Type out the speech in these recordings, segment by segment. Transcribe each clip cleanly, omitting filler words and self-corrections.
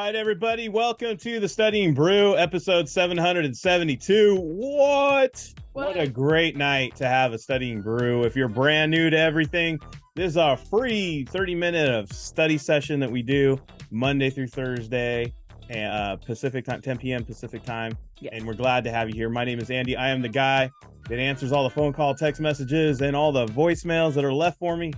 right, everybody. Welcome to the Studying Brew, episode 772. What a great night to have a Studying Brew. If you're brand new to everything, this is our free 30-minute of study session that we do Monday through Thursday, Pacific time, 10 p.m. Pacific time. Yes. And we're glad to have you here. My name is Andy. I am the guy that answers all the phone call, text messages, and all the voicemails that are left for me.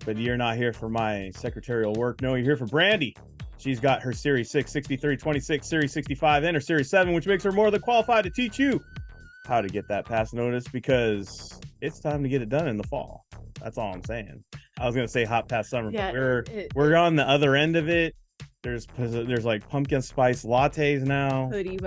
But you're not here for my secretarial work. No, you're here for Brandy. She's got her Series 6, 63, 26, Series 65, and her Series 7, which makes her more than qualified to teach you how to get that pass notice, because it's time to get it done in the fall. That's all I'm saying. I was going to say hot past summer, Yeah, but we're on the other end of it. There's like pumpkin spice lattes now. Hoodie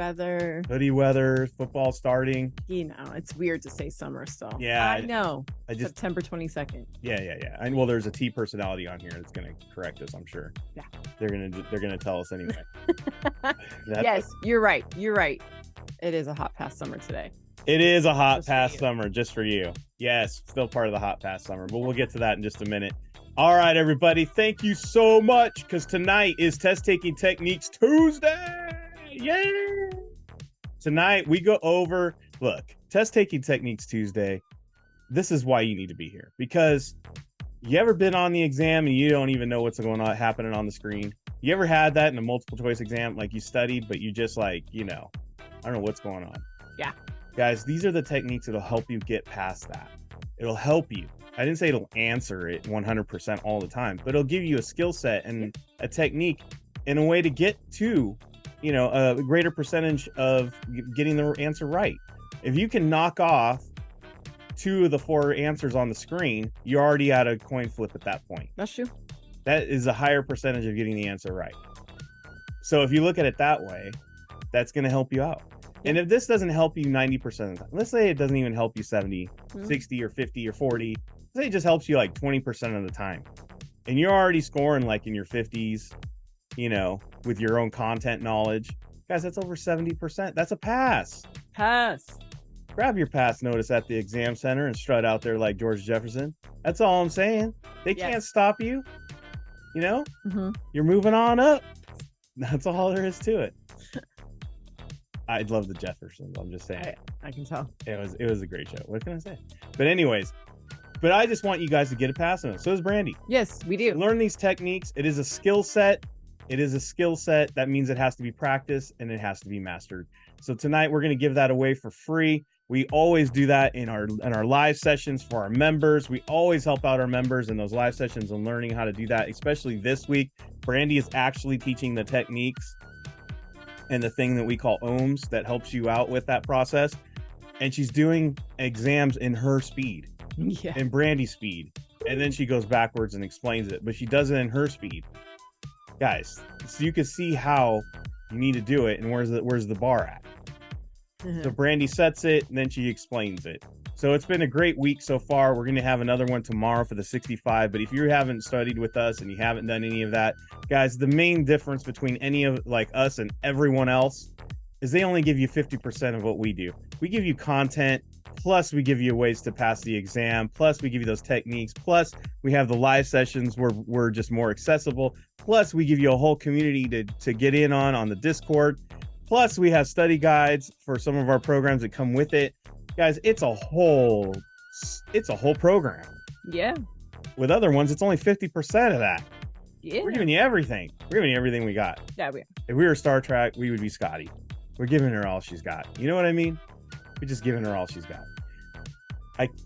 weather, football starting. You know, it's weird to say summer still. Yeah, I know. I just September 22nd. Yeah. And well, there's a T personality on here that's going to correct us, I'm sure. Yeah. They're gonna tell us anyway. Yes, you're right. It is a hot past summer today. It is a hot Just past for you. summer, just for you. Yes, still part of the hot past summer, but we'll get to that in just a minute. All right, everybody, thank you so much, because tonight is Test Taking Techniques Tuesday. Yeah. Tonight we go over, look, Test Taking Techniques Tuesday. This is why you need to be here, because you ever been on the exam and you don't even know what's going on happening on the screen? You ever had that in a multiple choice exam? Like, you studied, but you just like, I don't know what's going on. Yeah. Guys, these are the techniques that'll help you get past that. It'll help you. I didn't say it'll answer it 100% all the time, but it'll give you a skill set and a technique and a way to get to, a greater percentage of getting the answer right. If you can knock off 2 of the 4 answers on the screen, you're already at a coin flip at that point. That's true. That is a higher percentage of getting the answer right. So if you look at it that way, that's going to help you out. And if this doesn't help you 90% of the time, let's say it doesn't even help you 70, 60 or 50 or 40, let's say it just helps you like 20% of the time, and you're already scoring like in your 50s, with your own content knowledge. Guys, that's over 70%. That's a pass. Grab your pass notice at the exam center and strut out there like George Jefferson. That's all I'm saying. They can't stop you. You're moving on up. That's all there is to it. I love the Jeffersons. I'm just saying. I can tell. It was a great show. What can I say? But anyways, I just want you guys to get a pass on it. So does Brandy. Yes, we do. Learn these techniques. It is a skill set. That means it has to be practiced and it has to be mastered. So tonight we're going to give that away for free. We always do that in our live sessions for our members. We always help out our members in those live sessions and learning how to do that, especially this week. Brandy is actually teaching the techniques and the thing that we call ohms that helps you out with that process. And she's doing exams in her speed, in Brandy's speed. And then she goes backwards and explains it, but she does it in her speed. Guys, so you can see how you need to do it and where's the bar at. So Brandy sets it and then she explains it. So it's been a great week so far. We're going to have another one tomorrow for the 65. But if you haven't studied with us and you haven't done any of that, guys, the main difference between any of like us and everyone else is they only give you 50% of what we do. We give you content, plus we give you ways to pass the exam, plus we give you those techniques, plus we have the live sessions where we're just more accessible, plus we give you a whole community to get in on the Discord, plus we have study guides for some of our programs that come with it. Guys, it's a whole program. Yeah. With other ones, it's only 50% of that. Yeah. We're giving you everything. We're giving you everything we got. Yeah, we are. If we were Star Trek, we would be Scotty. We're giving her all she's got. You know what I mean? We're just giving her all she's got.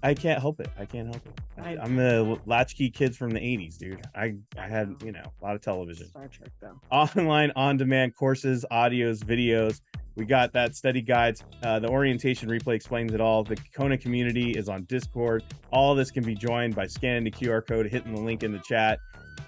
I can't help it. I'm the latchkey kids from the 80s, dude. I had, a lot of television. Star Trek, though. Online, on-demand courses, audios, videos. We got that study guides. The orientation replay explains it all. The Kona community is on Discord. All this can be joined by scanning the QR code, hitting the link in the chat,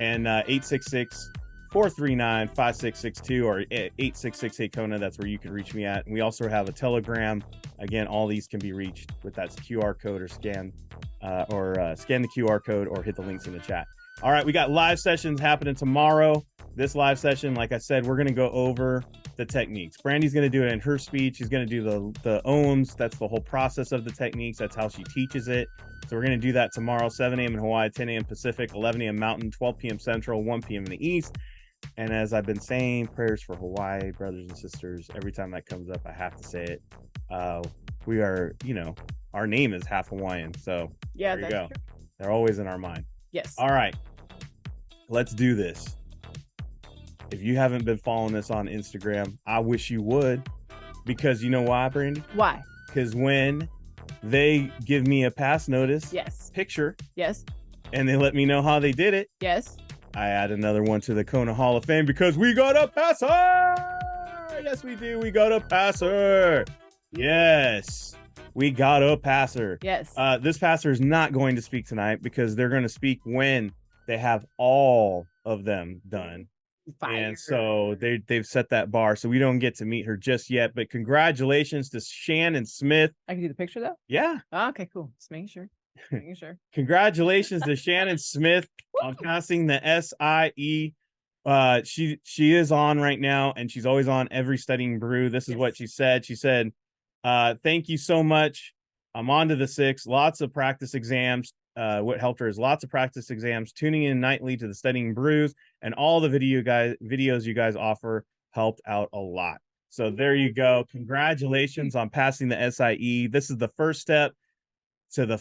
and 866-439-5662 or 8668-KONA. That's where you can reach me at. And we also have a Telegram. Again, all these can be reached with that QR code or scan the QR code or hit the links in the chat. All right, we got live sessions happening tomorrow. This live session, like I said, we're going to go over the techniques. Brandy's going to do it in her speed. She's going to do the ohms. That's the whole process of the techniques. That's how she teaches it. So we're going to do that tomorrow, 7 a.m. in Hawaii, 10 a.m. Pacific, 11 a.m. Mountain, 12 p.m. Central, 1 p.m. in the East. And as I've been saying, prayers for Hawaii, brothers and sisters, every time that comes up, I have to say it. We are, our name is half Hawaiian. So there you go. True. They're always in our mind. Yes. All right. Let's do this. If you haven't been following us on Instagram, I wish you would. Because you know why, Brandy? Why? Because when they give me a pass notice picture. Yes. And they let me know how they did it. Yes. I add another one to the Kona Hall of Fame because we got a passer. Yes, we do. We got a passer. Yes, we got a passer. Yes. This passer is not going to speak tonight because they're going to speak when they have all of them done. Fire. And so they've set that bar, so we don't get to meet her just yet. But congratulations to Shannon Smith. I can do the picture though. Yeah. Oh, okay, cool. Just making sure. Sure. Congratulations to Shannon Smith on passing the SIE. She is on right now, and she's always on every Studying Brew. This is what she said. She said, thank you so much. I'm on to the 6. Lots of practice exams. What helped her is lots of practice exams, tuning in nightly to the Studying Brews, and all the videos you guys offer helped out a lot. So there you go. Congratulations on passing the SIE. This is the first step to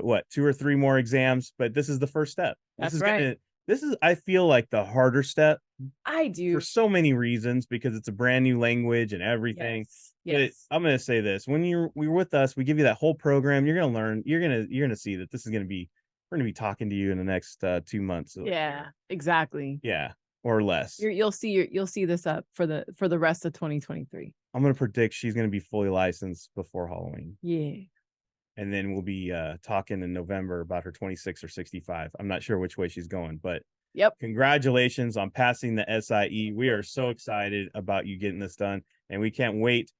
what, 2 or 3 more exams, but this is the first step. That's right. This is, I feel like, the harder step. I do, for so many reasons, because it's a brand new language and everything. Yes. But I'm gonna say this: when you're with us, we give you that whole program. You're gonna learn. You're gonna see that this is gonna be. We're gonna be talking to you in the next 2 months. Yeah, exactly. Yeah, or less. You'll see this up for the rest of 2023. I'm gonna predict she's gonna be fully licensed before Halloween. Yeah. And then we'll be talking in November about her 26 or 65. I'm not sure which way she's going, but congratulations on passing the SIE. We are so excited about you getting this done, and we can't wait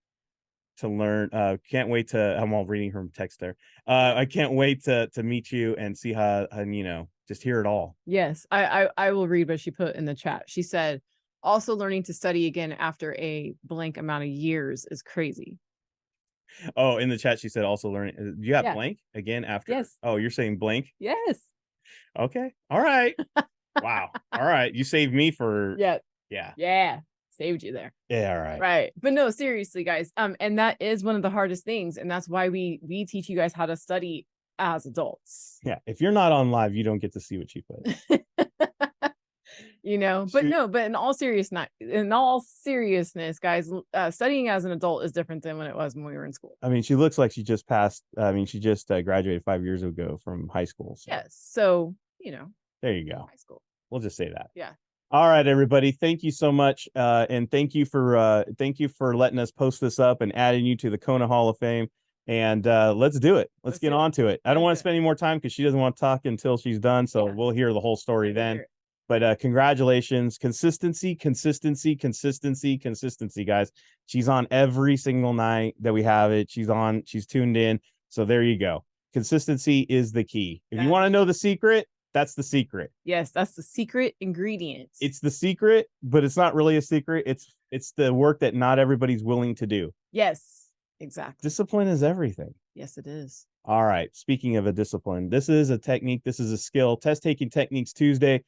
to learn. I'm all reading her text there. I can't wait to meet you and see how, and just hear it all. Yes, I will read what she put in the chat. She said, also learning to study again after a blank amount of years is crazy. Oh, in the chat, she said also learning. You got blank again after? Yes. Oh, you're saying blank? Yes. Okay. All right. Wow. All right. You saved me for. Yeah. Yeah. Saved you there. Yeah. All right. Right. But no, seriously, guys. And that is one of the hardest things. And that's why we teach you guys how to study as adults. Yeah. If you're not on live, you don't get to see what she put. But in all seriousness, guys, studying as an adult is different than when it was when we were in school. I mean, she looks like she just passed. I mean, she just graduated 5 years ago from high school. So. Yes. So, there you go. High school. We'll just say that. Yeah. All right, everybody. Thank you so much. And thank you for letting us post this up and adding you to the Kona Hall of Fame. And let's do it. Let's get on to it. I don't want to spend any more time because she doesn't want to talk until she's done. So we'll hear the whole story then. But congratulations. Consistency, guys. She's on every single night that we have it. She's tuned in. So there you go. Consistency is the key. If you want to know the secret, that's the secret. Yes, that's the secret ingredient. It's the secret, but it's not really a secret. It's the work that not everybody's willing to do. Yes, exactly. Discipline is everything. Yes, it is. All right. Speaking of a discipline, this is a technique. This is a skill. Test taking techniques Tuesday.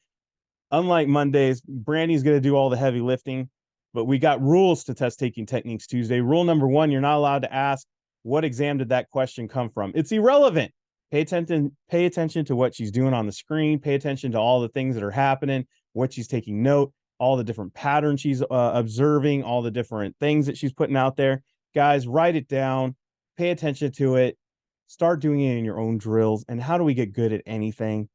Unlike Mondays, Brandy's going to do all the heavy lifting, but we got rules to test taking techniques Tuesday. Rule number 1, you're not allowed to ask, what exam did that question come from? It's irrelevant. Pay attention to what she's doing on the screen. Pay attention to all the things that are happening, what she's taking note, all the different patterns she's observing, all the different things that she's putting out there. Guys, write it down. Pay attention to it. Start doing it in your own drills. And how do we get good at anything?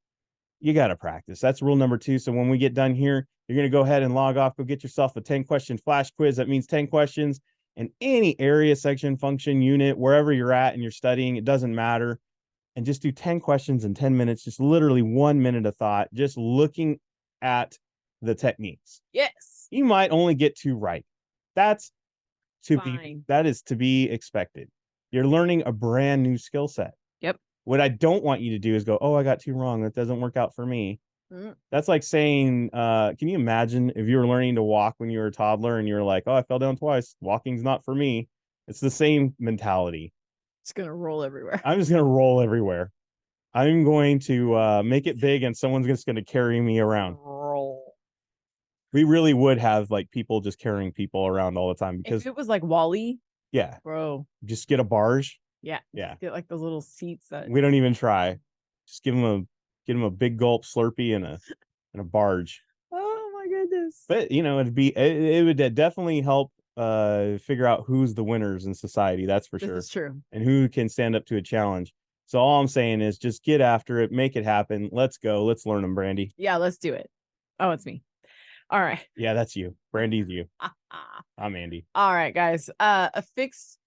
You got to practice. That's rule number 2. So when we get done here, you're going to go ahead and log off. Go get yourself a 10-question flash quiz. That means 10 questions in any area, section, function, unit, wherever you're at and you're studying. It doesn't matter. And just do 10 questions in 10 minutes, just literally 1 minute of thought, just looking at the techniques. Yes. You might only get 2 right. That is to be expected. You're learning a brand new skill set. Yep. What I don't want you to do is go, oh, I got 2 wrong. That doesn't work out for me. That's like saying, can you imagine if you were learning to walk when you were a toddler and you're like, oh, I fell down twice. Walking's not for me. It's the same mentality. It's going to roll everywhere. I'm just going to roll everywhere. I'm going to make it big and someone's just going to carry me around. Roll. We really would have like people just carrying people around all the time because If it was like Wally, yeah, bro. just get a barge. Yeah. Yeah. Get like those little seats that We don't even try. Just give them a big gulp Slurpee and a barge. oh my goodness. But it would definitely help figure out who's the winners in society, that's for This sure. is true. And who can stand up to a challenge. So all I'm saying is just get after it, make it happen. Let's go. Let's learn them, Brandy. Yeah, let's do it. Oh, it's me. All right. Yeah, that's you. Brandy's you. I'm Andy. All right, guys. A fixed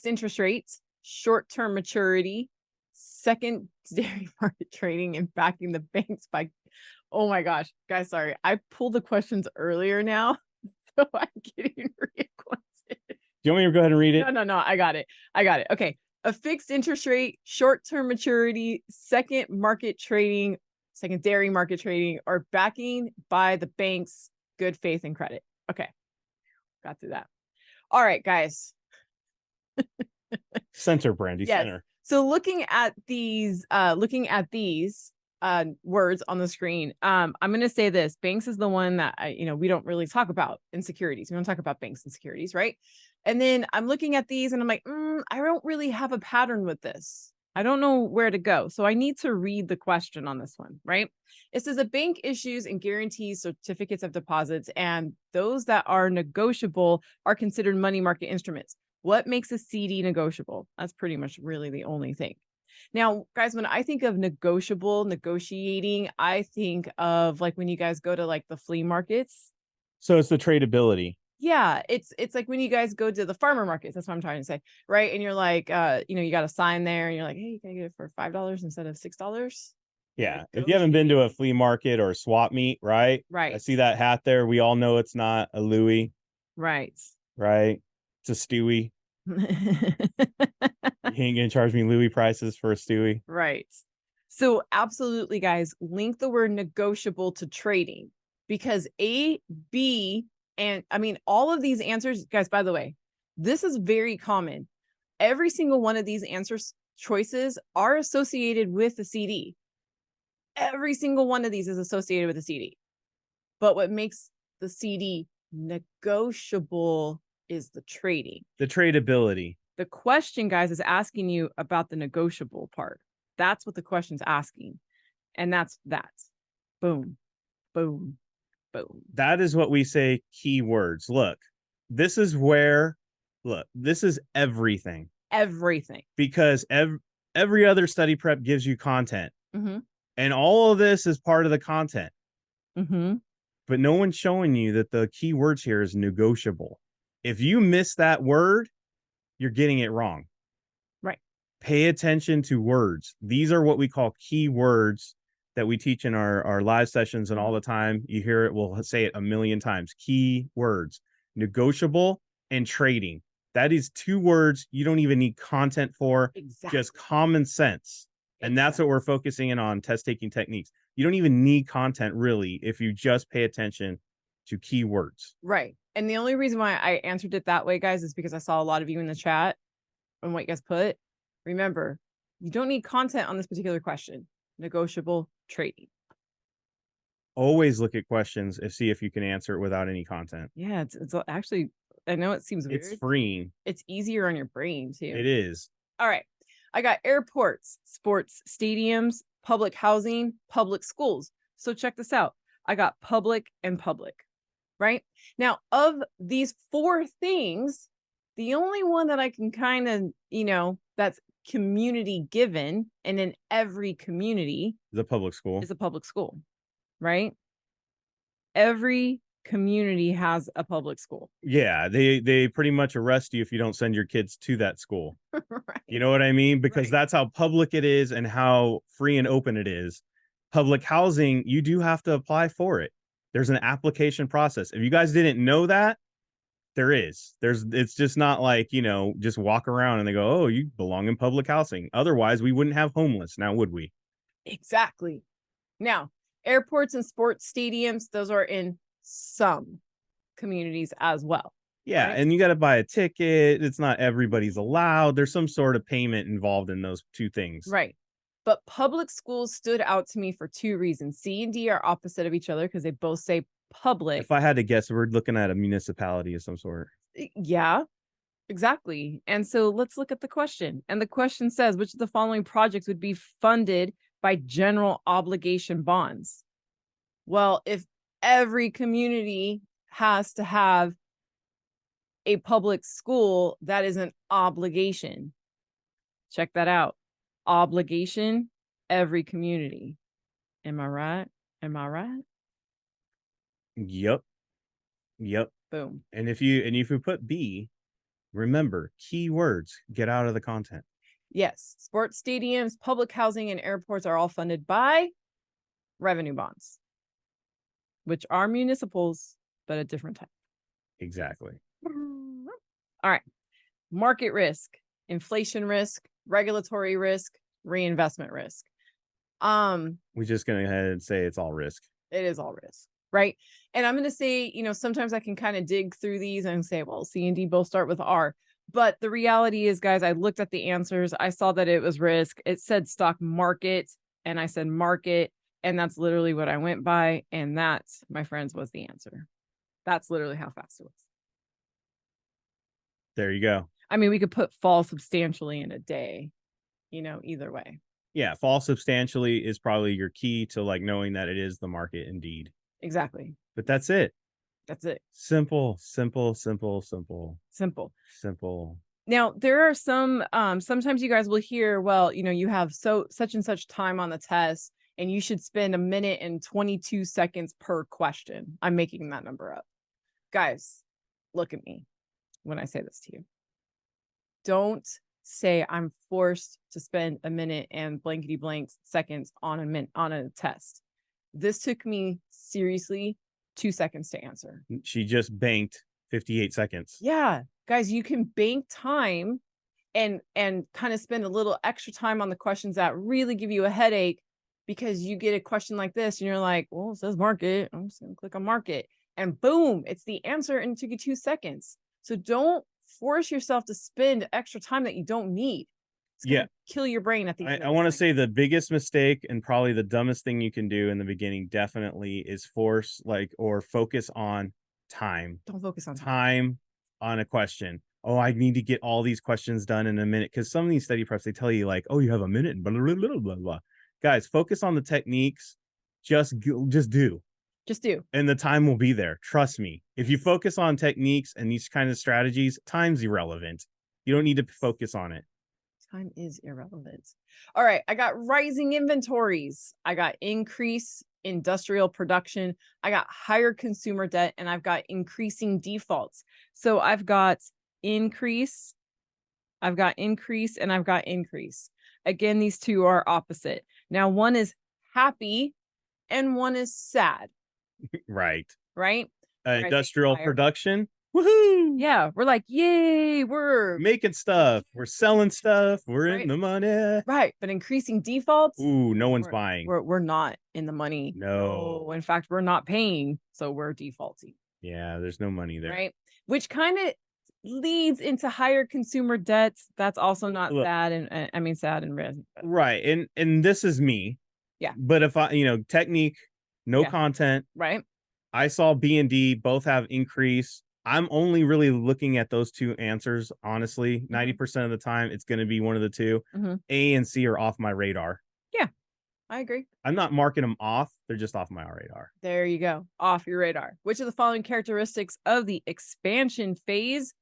interest rate, short-term maturity, secondary market trading, and backing the banks by. Oh my gosh, guys, sorry. I pulled the questions earlier now, so I'm getting reacquainted. Do you want me to go ahead and read it? No, I got it. Okay. A fixed interest rate, short-term maturity, secondary market trading, or backing by the bank's good faith and credit. Okay. Got through that. All right, guys. Center, Brandy, Yes. center. So looking at these words on the screen, I'm going to say this. Banks is the one that we don't really talk about in securities. We don't talk about banks and securities, right? And then I'm looking at these and I'm like, I don't really have a pattern with this. I don't know where to go. So I need to read the question on this one, right? It says a bank issues and guarantees certificates of deposits, and those that are negotiable are considered money market instruments. What makes a CD negotiable? That's pretty much really the only thing. Now, guys, when I think of negotiating, I think of like when you guys go to like the flea markets. So it's the tradability. Yeah, it's like when you guys go to the farmer markets. That's what I'm trying to say, right? And you're like, you got a sign there, and you're like, hey, can I get it for $5 instead of $6? Yeah, if you haven't been to a flea market or a swap meet, right? Right. I see that hat there. We all know it's not a Louis. Right. Right. It's a Stewie. You ain't gonna charge me Louis prices for a Stewie. Right. So absolutely, guys, link the word negotiable to trading, because A, B, and I mean, all of these answers, guys, by the way, this is very common. Every single one of these choices are associated with a CD. Every single one of these is associated with a CD. But what makes the CD negotiable is the trading. The tradability. The question, guys, is asking you about the negotiable part. That's what the question's asking. And that's that. Boom, boom, boom. That is what we say keywords. This is everything. Everything. Because every other study prep gives you content. Mm-hmm. And all of this is part of the content. Mm-hmm. But no one's showing you that the key words here is negotiable. If you miss that word, you're getting it wrong. Right. Pay attention to words. These are what we call key words that we teach in our live sessions, and all the time you hear it. We'll say it a million times. Key words: negotiable and trading. That is 2 words you don't even need content for. Exactly. Just common sense. And that's what we're focusing in on, test taking techniques. You don't even need content really if you just pay attention to keywords. Right. And the only reason why I answered it that way, guys, is because I saw a lot of you in the chat and what you guys put. Remember, you don't need content on this particular question. Negotiable trading. Always look at questions and see if you can answer it without any content. Yeah, it's actually, I know it seems weird. It's freeing. It's easier on your brain too. It is. All right. I got airports, sports stadiums, public housing, public schools. So check this out. I got public and public, right? Now, of these 4 things, the only one that I can kind of, that's community given, and in every community is a public school, right? Every community has a public school. Yeah, they pretty much arrest you if you don't send your kids to that school. Right. You know what I mean? Because that's how public it is and how free and open it is. Public housing, you do have to apply for it. There's an application process. If you guys didn't know that, it's just not like, just walk around and they go, oh, you belong in public housing. Otherwise, we wouldn't have homeless now, would we? Exactly. Now, airports and sports stadiums, those are in some communities as well. Yeah, right? And you got to buy a ticket. It's not everybody's allowed. There's some sort of payment involved in those 2 things. Right. But public schools stood out to me for 2 reasons. C and D are opposite of each other because they both say public. If I had to guess, we're looking at a municipality of some sort. Yeah, exactly. And so let's look at the question. And the question says, which of the following projects would be funded by general obligation bonds? Well, if every community has to have a public school, that is an obligation. Check that out. Obligation, every community. Am I right? Am I right? Yep. Boom. And if you put B, remember keywords, get out of the content. Yes. Sports stadiums, public housing, and airports are all funded by revenue bonds, which are municipals, but a different type. Exactly. All right. Market risk, inflation risk, regulatory risk, reinvestment risk. We're just gonna go ahead and say it's all risk. It is all risk, right? And I'm gonna say, sometimes I can kind of dig through these and say, well, C and D both start with R. But the reality is, guys, I looked at the answers. I saw that it was risk. It said stock market, and I said market, and that's literally what I went by. And that, my friends, was the answer. That's literally how fast it was. There you go. I mean, we could put fall substantially in a day, either way. Yeah, fall substantially is probably your key to like knowing that it is the market indeed. Exactly. But that's it. That's it. Simple. Now, there are some, sometimes you guys will hear, well, you have such and such time on the test, and you should spend 1 minute and 22 seconds per question. I'm making that number up. Guys, look at me when I say this to you. Don't say I'm forced to spend 1 minute and blankety blank seconds on a test. This took me seriously 2 seconds to answer. She just banked 58 seconds. Yeah, guys, you can bank time and kind of spend a little extra time on the questions that really give you a headache, because you get a question like this and you're like, well, it says market. I'm just gonna click on market, and boom, it's the answer, and it took you 2 seconds. So don't force yourself to spend extra time that you don't need. It's gonna kill your brain at the end. I want to say the biggest mistake and probably the dumbest thing you can do in the beginning definitely is focus on time. Don't focus on time on a question. Oh, I need to get all these questions done in a minute, because some of these study preps, they tell you like, oh, you have a minute and blah, blah, blah, blah, blah. Guys, focus on the techniques. Just do. And the time will be there. Trust me. If you focus on techniques and these kind of strategies, time's irrelevant. You don't need to focus on it. Time is irrelevant. All right. I got rising inventories. I got increase industrial production. I got higher consumer debt, and I've got increasing defaults. So I've got increase, and I've got increase. Again, these two are opposite. Now, one is happy and one is sad. Right. Industrial production. Woohoo! Yeah, we're like, yay, we're making stuff, we're selling stuff, we're in the money. Right, but increasing defaults. Ooh, no one's buying. We're not in the money. No. In fact, we're not paying, so we're defaulting. Yeah, there's no money there. Right, which kind of leads into higher consumer debts. That's also not sad, and I mean sad and red. Right, and this is me. Yeah. But if I, technique, no content. Right. I saw B and D both have increase. I'm only really looking at those two answers, honestly. 90% of the time, it's going to be one of the two. A and C are off my radar. Yeah, I agree. I'm not marking them off. They're just off my radar. There you go. Off your radar. Which of the following characteristics of the expansion phase?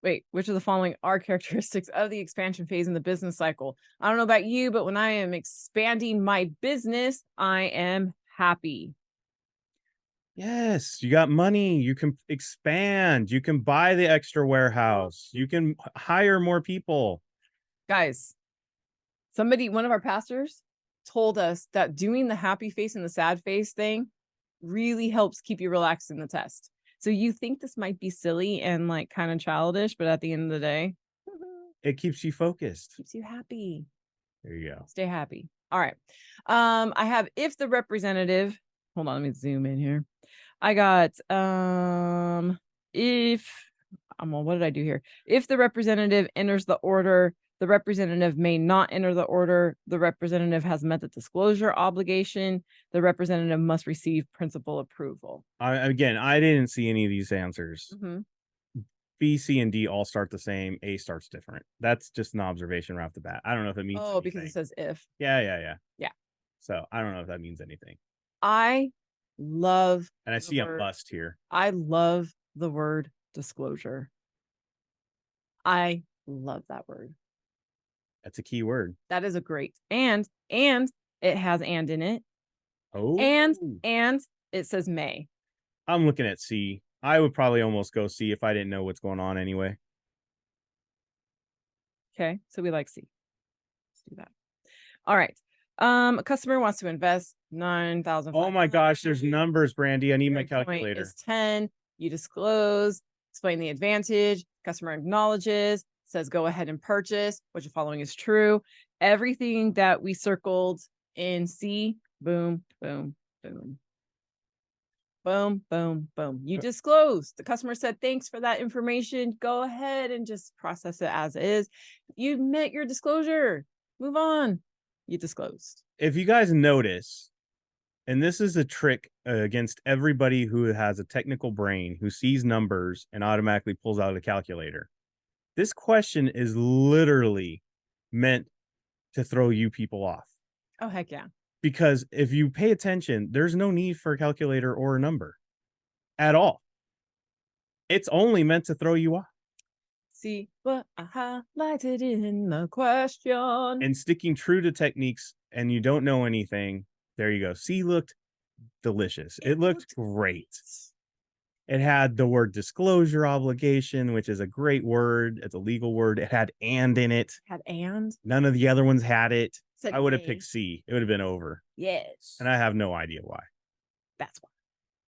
Wait, which of the following are characteristics of the expansion phase in the business cycle? I don't know about you, but when I am expanding my business, I am happy. Yes, you got money. You can expand. You can buy the extra warehouse. You can hire more people. Guys, one of our pastors told us that doing the happy face and the sad face thing really helps keep you relaxed in the test. So you think this might be silly and like kind of childish, but at the end of the day, it keeps you focused. Keeps you happy. There you go. Stay happy. All right. I have if the representative, hold on, let me zoom in here. I got what did I do here? If the representative enters the order The representative may not enter the order. The representative has met the disclosure obligation. The representative must receive principal approval. Again, I didn't see any of these answers. Mm-hmm. B, C, and D all start the same. A starts different. That's just an observation right off the bat. I don't know if it means anything. Because it says if. Yeah. Yeah. So I don't know if that means anything. I love. And I see a bust here. I love the word disclosure. I love that word. That's a key word. That is a great and it has and in it. Oh. And it says may. I'm looking at C. I would probably almost go C if I didn't know what's going on anyway. Okay, so we like C. Let's do that. All right. A customer wants to invest 9,000. Oh my gosh, there's numbers, Brandy. I need my calculator. Is 10. You disclose, explain the advantage. Customer acknowledges, says go ahead and purchase. What you're following is true. Everything that we circled in C, boom, boom, boom. Boom, boom, boom. You disclose. The customer said, thanks for that information. Go ahead and just process it as is. You met your disclosure. Move on. You disclosed. If you guys notice, and this is a trick against everybody who has a technical brain, who sees numbers and automatically pulls out a calculator. This question is literally meant to throw you people off. Oh, heck yeah. Because if you pay attention, there's no need for a calculator or a number at all. It's only meant to throw you off. See what I highlighted in the question. And sticking true to techniques and you don't know anything, there you go. C looked delicious. It looked great. It had the word disclosure obligation, which is a great word. It's a legal word. It had and in it. Had and? None of the other ones had it. Said I would have picked C. It would have been over. Yes. And I have no idea why. That's why.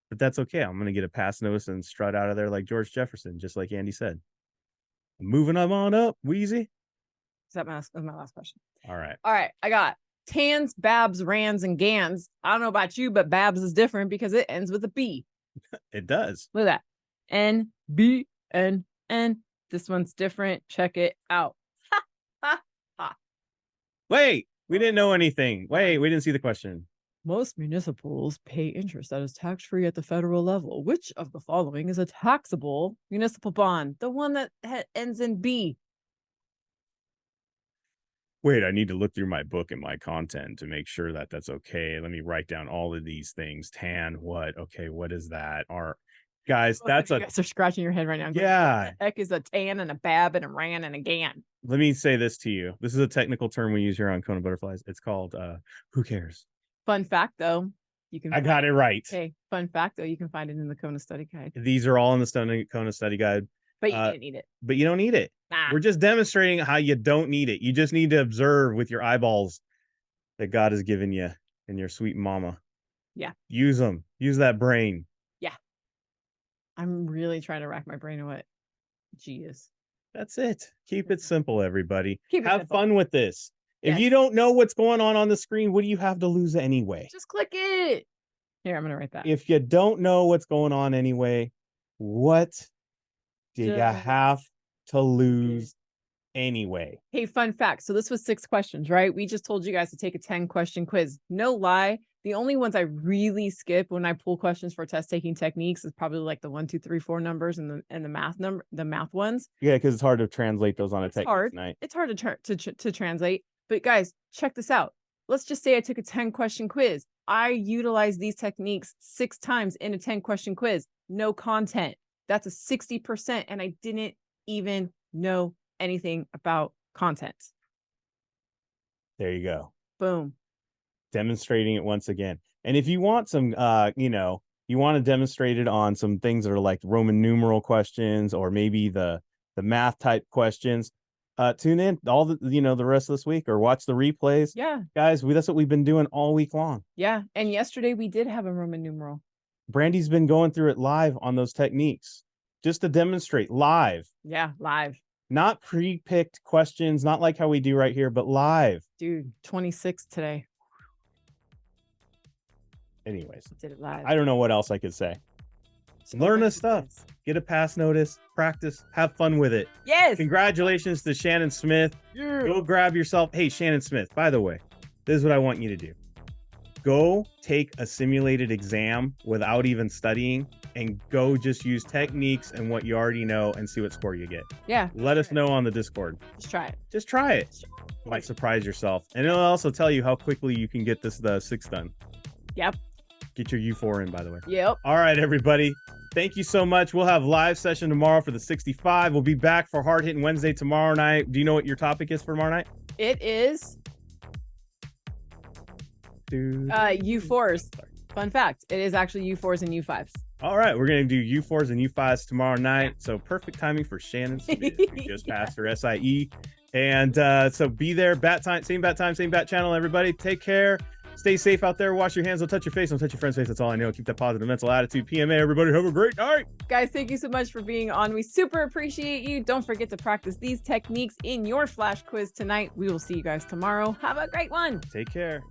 But that's okay. I'm going to get a pass notice and strut out of there like George Jefferson, just like Andy said. Moving on up, Wheezy. That was my last question. All right. I got Tans, Babs, Rands, and Gans. I don't know about you, but Babs is different because it ends with a B. It does. Look at that. N, B, N, N. This one's different. Check it out. Ha, ha, ha. Wait, we didn't know anything. Wait, we didn't see the question. Most municipals pay interest that is tax-free at the federal level. Which of the following is a taxable municipal bond? The one that ends in B. Wait, I need to look through my book and my content to make sure that that's okay. Let me write down all of these things. TAN, what? Okay, what is that? Guys, that's you guys are scratching your head right now. Yeah. What the heck is a TAN and a BAB and a RAN and a GAN? Let me say this to you. This is a technical term we use here on KonaButterflyz. It's called who cares? Fun fact, though. I got it right. Okay, fun fact, though. You can find it in the Kona Study Guide. These are all in the Kona Study Guide. But you didn't need it. But you don't need it. Nah. We're just demonstrating how you don't need it. You just need to observe with your eyeballs that God has given you and your sweet mama. Yeah. Use them. Use that brain. Yeah. I'm really trying to rack my brain on what G is. That's it. Keep it simple, everybody. Have simple. fun with this. If you don't know what's going on the screen, what do you have to lose anyway? Just click it. Here, I'm going to write that. If you don't know what's going on anyway, what do you have to lose anyway? Hey, fun fact. So this was 6 questions, right? We just told you guys to take a 10-question quiz. No lie. The only ones I really skip when I pull questions for test taking techniques is probably like the 1, 2, 3, 4 numbers and the math ones. Yeah, because it's hard to translate those on a technique night. It's hard to translate. But guys, check this out. Let's just say I took a 10-question quiz. I utilized these techniques 6 times in a 10-question quiz. No content. That's a 60%. And I didn't even know anything about content. There you go. Boom. Demonstrating it once again. And if you want some, you want to demonstrate it on some things that are like Roman numeral questions or maybe the math type questions, tune in all the rest of this week or watch the replays. Yeah, guys, that's what we've been doing all week long. Yeah, and yesterday we did have a Roman numeral. Brandy's been going through it live on those techniques just to demonstrate live. Yeah, live. Not pre-picked questions, not like how we do right here, but live. Dude, 26 today. Anyways, did it live. I don't know what else I could say. Learn this stuff. Get a pass notice, practice, have fun with it. Yes. Congratulations to Shannon Smith. Go grab yourself. Hey, Shannon Smith, by the way, this is what I want you to do. Go take a simulated exam without even studying and go just use techniques and what you already know and see what score you get. Yeah. Let us know on the Discord. Just try it. Just try it. You might surprise yourself. And it'll also tell you how quickly you can get the 6 done. Yep. Get your U4 in, by the way. Yep. All right, everybody. Thank you so much. We'll have live session tomorrow for the 65. We'll be back for Hard Hitting Wednesday tomorrow night. Do you know what your topic is for tomorrow night? It is U4s. Fun fact. It is actually U4s and U5s. All right. We're going to do U4s and U5s tomorrow night. So perfect timing for Shannon Smith, who just passed her SIE. And so be there. Bat time, same bat channel, everybody. Take care. Stay safe out there. Wash your hands. Don't touch your face. Don't touch your friend's face. That's all I know. Keep that positive mental attitude. PMA, everybody. Have a great night. Guys, thank you so much for being on. We super appreciate you. Don't forget to practice these techniques in your flash quiz tonight. We will see you guys tomorrow. Have a great one. Take care.